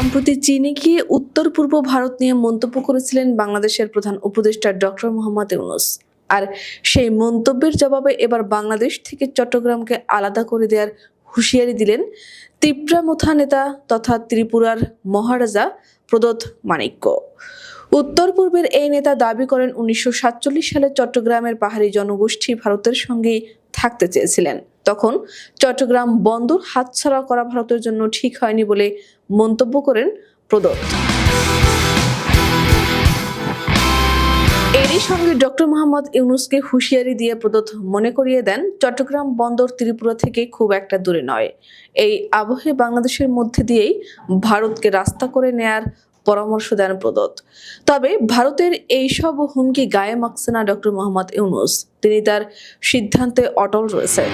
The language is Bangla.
সম্প্রতি চীনে গিয়ে উত্তর পূর্ব ভারত নিয়ে মন্তব্য করেছিলেন বাংলাদেশের প্রধান উপদেষ্টা ডক্টর মোহাম্মদ ইউনূস। আর সেই মন্তব্যের জবাবে এবার বাংলাদেশ থেকে চট্টগ্রামকে আলাদা করে দেওয়ার হুঁশিয়ারি দিলেন তীব্রামথা নেতা তথা ত্রিপুরার মহারাজা প্রদোত মাণিক্য। উত্তর পূর্বের এই নেতা দাবি করেন 1947 সালে চট্টগ্রামের পাহাড়ি জনগোষ্ঠী ভারতের সঙ্গেই থাকতে চেয়েছিলেন। তখন চট্টগ্রাম বন্দর হাতছাড়া করা ভারতের জন্য ঠিক হয়নি বলে মন্তব্য করেন প্রদোত। এরই সঙ্গে ডক্টর মোহাম্মদ ইউনূসকে হুঁশিয়ারি দিয়ে প্রদোত মনে করিয়ে দেন চট্টগ্রাম বন্দর ত্রিপুরা থেকে খুব একটা দূরে নয়। এই আবহে বাংলাদেশের মধ্যে দিয়েই ভারতকে রাস্তা করে নেয়ার পরামর্শ দেন প্রদোত। তবে ভারতের এই সব হুমকি গায়ে মাখছে না ডক্টর মোহাম্মদ ইউনূস। তিনি তার সিদ্ধান্তে অটল রয়েছেন।